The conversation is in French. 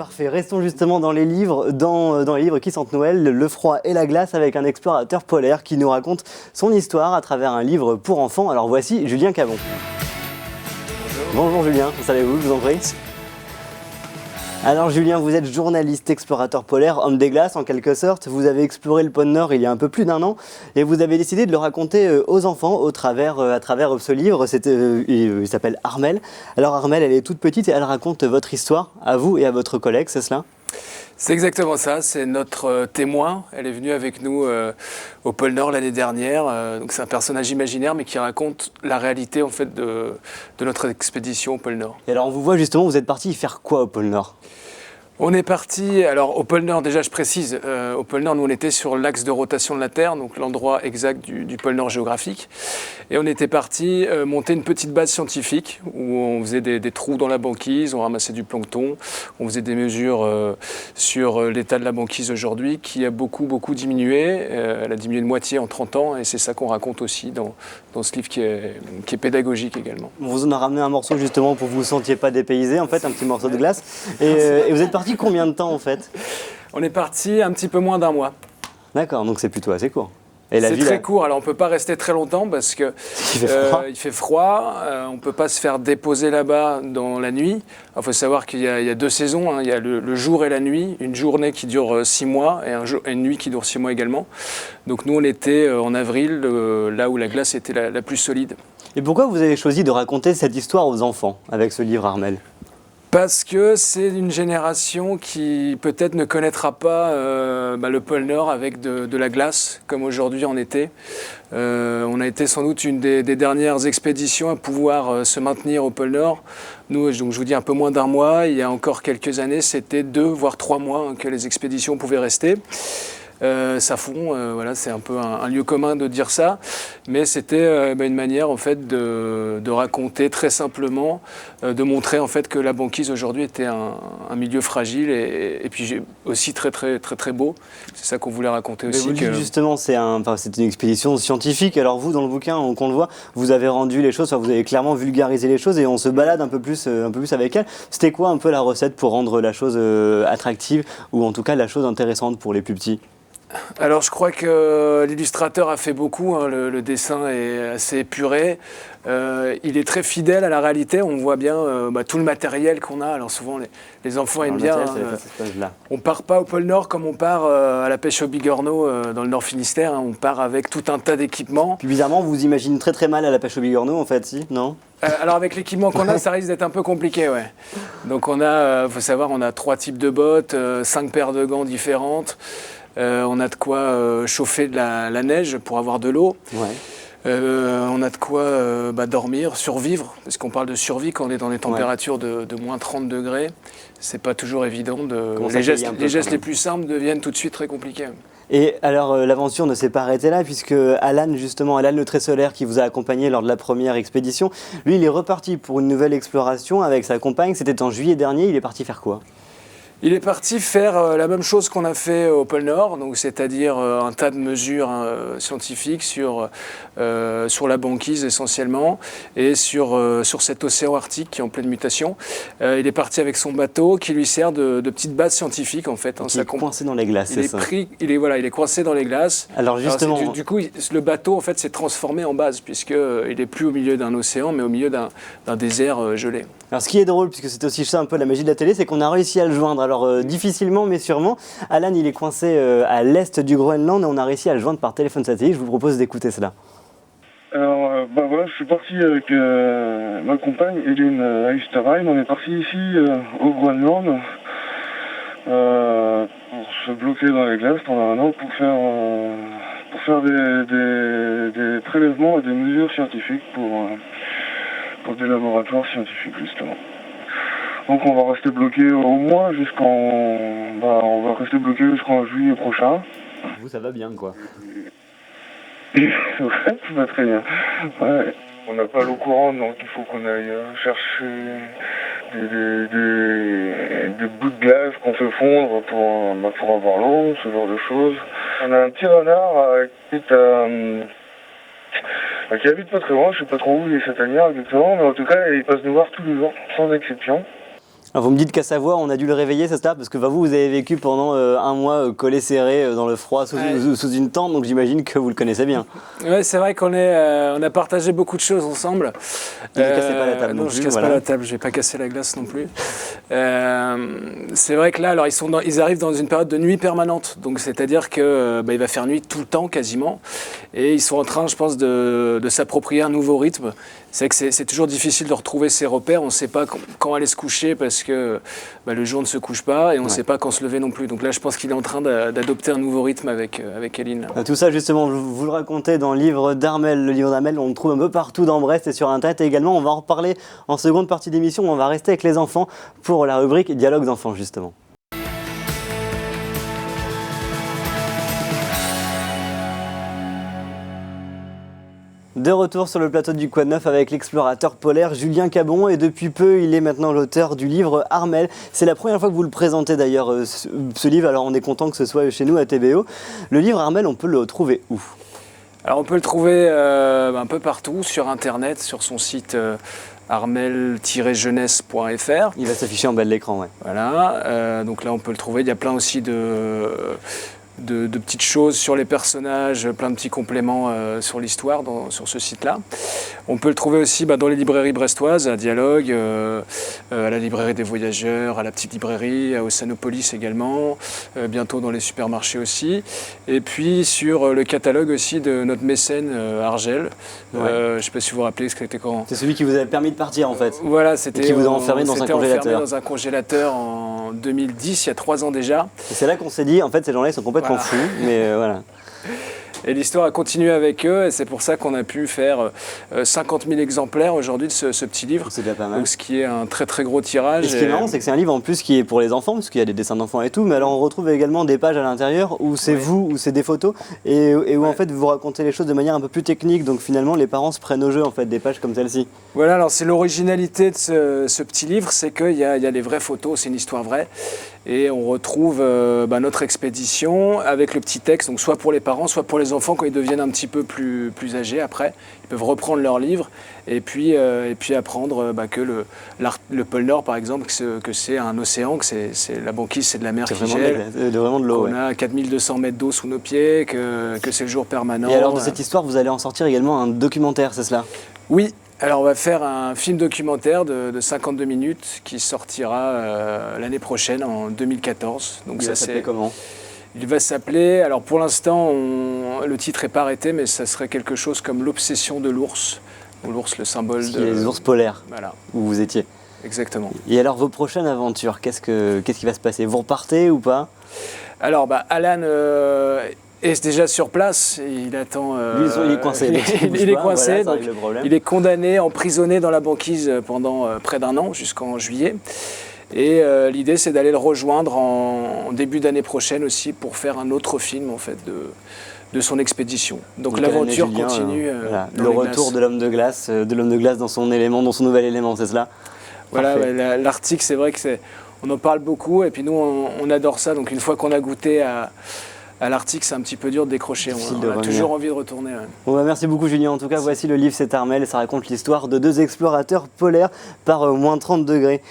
parfait. Restons justement dans les livres, dans les livres qui sentent Noël, Le froid et la glace, avec un explorateur polaire qui nous raconte son histoire à travers un livre pour enfants. Alors voici Julien Cabon. Bonjour Julien, savez-vous, je vous en prie. Alors Julien, vous êtes journaliste, explorateur polaire, homme des glaces en quelque sorte. Vous avez exploré le pôle Nord il y a un peu plus d'un an et vous avez décidé de le raconter aux enfants à travers ce livre. Il s'appelle Armelle. Alors Armelle, elle est toute petite et elle raconte votre histoire à vous et à votre collègue, c'est cela ? C'est exactement ça, c'est notre témoin. Elle est venue avec nous au pôle Nord l'année dernière. Donc c'est un personnage imaginaire mais qui raconte la réalité en fait de notre expédition au pôle Nord. Et alors on vous voit justement, vous êtes parti faire quoi au pôle Nord ? On est parti, alors au pôle Nord déjà je précise, au pôle Nord nous on était sur l'axe de rotation de la Terre, donc l'endroit exact du pôle Nord géographique. Et on était parti monter une petite base scientifique où on faisait des trous dans la banquise, on ramassait du plancton, on faisait des mesures sur l'état de la banquise aujourd'hui qui a beaucoup diminué, elle a diminué de moitié en 30 ans et c'est ça qu'on raconte aussi dans ce livre qui est pédagogique également. On vous en a ramené un morceau justement pour que vous ne vous sentiez pas dépaysé, en fait, un petit morceau de glace. Et vous êtes parti combien de temps en fait ? On est parti un petit peu moins d'un mois. D'accord, donc c'est plutôt assez court. C'est très court, alors on ne peut pas rester très longtemps parce qu'il fait froid, on ne peut pas se faire déposer là-bas dans la nuit. Il faut savoir qu'il y a deux saisons, hein. Il y a le jour et la nuit, une journée qui dure 6 mois et une nuit qui dure 6 mois également. Donc nous on était en avril, là où la glace était la plus solide. Et pourquoi vous avez choisi de raconter cette histoire aux enfants avec ce livre Armelle ? Parce que c'est une génération qui peut-être ne connaîtra pas le pôle Nord avec de la glace, comme aujourd'hui en été. On a été sans doute une des dernières expéditions à pouvoir se maintenir au pôle Nord. Nous, donc je vous dis un peu moins d'un mois, il y a encore quelques années, c'était 2 voire 3 mois que les expéditions pouvaient rester. Ça fond, voilà, c'est un peu un lieu commun de dire ça, mais c'était une manière en fait de raconter très simplement, de montrer en fait que la banquise aujourd'hui était un milieu fragile et puis aussi très beau. C'est ça qu'on voulait raconter aussi. Mais vous justement, c'est une expédition scientifique. Alors vous, dans le bouquin, qu'on le voit, vous avez rendu les choses, vous avez clairement vulgarisé les choses et on se balade un peu plus avec elle. C'était quoi un peu la recette pour rendre la chose attractive ou en tout cas la chose intéressante pour les plus petits ? Alors je crois que l'illustrateur a fait beaucoup, hein, le dessin est assez épuré, il est très fidèle à la réalité, on voit bien tout le matériel qu'on a, alors souvent les enfants aiment bien, on part pas au pôle Nord comme on part à la pêche au bigorneau dans le Nord Finistère, hein, on part avec tout un tas d'équipements. Puis bizarrement vous vous imaginez très mal à la pêche au bigorneau en fait, si, non ? Alors avec l'équipement qu'on a, ça risque d'être un peu compliqué, ouais. Donc on a, faut savoir, on a 3 types de bottes, 5 paires de gants différentes. On a de quoi chauffer de la neige pour avoir de l'eau. Ouais. On a de quoi dormir, survivre, parce qu'on parle de survie quand on est dans des températures de moins 30 degrés. C'est pas toujours évident. Les gestes les plus simples deviennent tout de suite très compliqués. Et alors l'aventure ne s'est pas arrêtée là puisque Alan le trait solaire qui vous a accompagné lors de la première expédition, lui il est reparti pour une nouvelle exploration avec sa compagne, c'était en juillet dernier, il est parti faire quoi ? Il est parti faire la même chose qu'on a fait au pôle Nord, donc c'est-à-dire un tas de mesures scientifiques sur la banquise essentiellement et sur cet océan arctique qui est en pleine mutation. Il est parti avec son bateau qui lui sert de petite base scientifique en fait. Il est coincé dans les glaces, c'est ça ? Il est coincé dans les glaces. Alors justement, du coup, le bateau en fait s'est transformé en base puisqu'il n'est plus au milieu d'un océan mais au milieu d'un désert gelé. Alors ce qui est drôle, puisque c'est aussi ça un peu la magie de la télé, c'est qu'on a réussi à le joindre. Alors difficilement mais sûrement. Alan il est coincé à l'est du Groenland et on a réussi à le joindre par téléphone satellite. Je vous propose d'écouter cela. Alors voilà, je suis parti avec ma compagne Eline Heisterheim. On est parti ici au Groenland pour se bloquer dans les glaces pendant un an pour faire des prélèvements et des mesures scientifiques pour des laboratoires scientifiques justement. Donc on va rester bloqué au moins on va rester bloqué jusqu'en juillet prochain. Vous ça va bien quoi. Ouais, ça va très bien. Ouais. On n'a pas l'eau courante donc il faut qu'on aille chercher des bouts de glace qu'on fait fondre pour avoir l'eau, ce genre de choses. On a un petit renard qui habite pas très loin, je sais pas trop où il est cette année exactement, mais en tout cas il passe nous voir tous les jours, sans exception. Alors vous me dites qu'à Savoie, on a dû le réveiller, c'est ça? Parce que vous avez vécu pendant un mois collé serré dans le froid sous une tente, donc j'imagine que vous le connaissez bien. Oui, c'est vrai qu'on on a partagé beaucoup de choses ensemble. Ne cassez pas la table non plus. Je casse pas la table, je vais pas casser la glace non plus. C'est vrai que là, alors ils arrivent dans une période de nuit permanente, donc c'est-à-dire que il va faire nuit tout le temps quasiment, et ils sont en train, je pense, de s'approprier un nouveau rythme. C'est que c'est toujours difficile de retrouver ses repères. On ne sait pas quand aller se coucher parce que le jour ne se couche pas et on ne sait pas quand se lever non plus. Donc là, je pense qu'il est en train d'adopter un nouveau rythme avec Eline. Tout ça, justement, vous le racontez dans le livre d'Armelle. Le livre d'Armelle, on le trouve un peu partout dans Brest et sur Internet. Et également, on va en reparler en seconde partie d'émission. On va rester avec les enfants pour la rubrique Dialogues enfants, justement. De retour sur le plateau du Quad Neuf avec l'explorateur polaire Julien Cabon, et depuis peu il est maintenant l'auteur du livre Armelle. C'est la première fois que vous le présentez d'ailleurs, ce livre, alors on est content que ce soit chez nous à TBO. Le livre Armelle, on peut le trouver où? Alors on peut le trouver un peu partout sur internet, sur son site armelle-jeunesse.fr. Il va s'afficher en bas de l'écran, ouais. Voilà, donc là on peut le trouver, il y a plein aussi de petites choses sur les personnages, plein de petits compléments sur l'histoire sur ce site-là. On peut le trouver aussi dans les librairies brestoises, à Dialogue, à la librairie des voyageurs, à la petite librairie, à Ossanopolis également, bientôt dans les supermarchés aussi. Et puis sur le catalogue aussi de notre mécène Argel. Ouais. Je ne sais pas si vous vous rappelez ce que c'était quand. C'est celui qui vous a permis de partir en fait. Voilà, c'était. Qui vous a enfermé dans un congélateur. Enfermé dans un congélateur en 2010, il y a 3 ans déjà. Et c'est là qu'on s'est dit, en fait, ces gens-là, ils sont complètement fous, mais voilà. Et l'histoire a continué avec eux, et c'est pour ça qu'on a pu faire 50 000 exemplaires aujourd'hui de ce petit livre. C'est déjà pas mal. Donc, ce qui est un très très gros tirage. Et ce qui est marrant, c'est que c'est un livre en plus qui est pour les enfants, parce qu'il y a des dessins d'enfants et tout, mais alors on retrouve également des pages à l'intérieur où c'est vous, où c'est des photos, et où en fait vous racontez les choses de manière un peu plus technique, donc finalement les parents se prennent au jeu en fait, des pages comme celle-ci. Voilà, alors c'est l'originalité de ce petit livre, c'est qu'il y a des vraies photos, c'est une histoire vraie. Et on retrouve notre expédition avec le petit texte, donc soit pour les parents, soit pour les enfants quand ils deviennent un petit peu plus âgés après. Ils peuvent reprendre leur livre et puis apprendre que le pôle Nord, par exemple, que c'est un océan, que c'est la banquise, c'est de la mer qui gèle. Vraiment de l'eau. On a 4200 mètres d'eau sous nos pieds, que c'est le jour permanent. Et alors de cette histoire, vous allez en sortir également un documentaire, c'est cela? Oui. Alors on va faire un film documentaire de 52 minutes qui sortira l'année prochaine, en 2014. Donc il va s'appeler comment? Il va s'appeler, alors pour l'instant le titre n'est pas arrêté, mais ça serait quelque chose comme l'obsession de l'ours. L'ours, le symbole les ours polaires, voilà, où vous étiez. Exactement. Et alors vos prochaines aventures, qu'est-ce qui va se passer? Vous repartez ou pas? Alors Alan est déjà sur place, il attend. Lui, il est coincé. Il est coincé, voilà, donc il est condamné, emprisonné dans la banquise pendant près d'1 an, jusqu'en juillet. Et l'idée, c'est d'aller le rejoindre en début d'année prochaine aussi pour faire un autre film en fait de son expédition. Donc l'aventure continue. Voilà, le retour de l'homme de glace dans son élément, dans son nouvel élément, c'est cela? Voilà, l'Arctique, c'est vrai que on en parle beaucoup et puis nous, on adore ça. Donc une fois qu'on a goûté à l'Arctique, c'est un petit peu dur de décrocher. On a toujours envie de retourner. Ouais. Bon, merci beaucoup Julien. En tout cas, voici le livre, c'est Armelle. Ça raconte l'histoire de 2 explorateurs polaires par moins 30 degrés.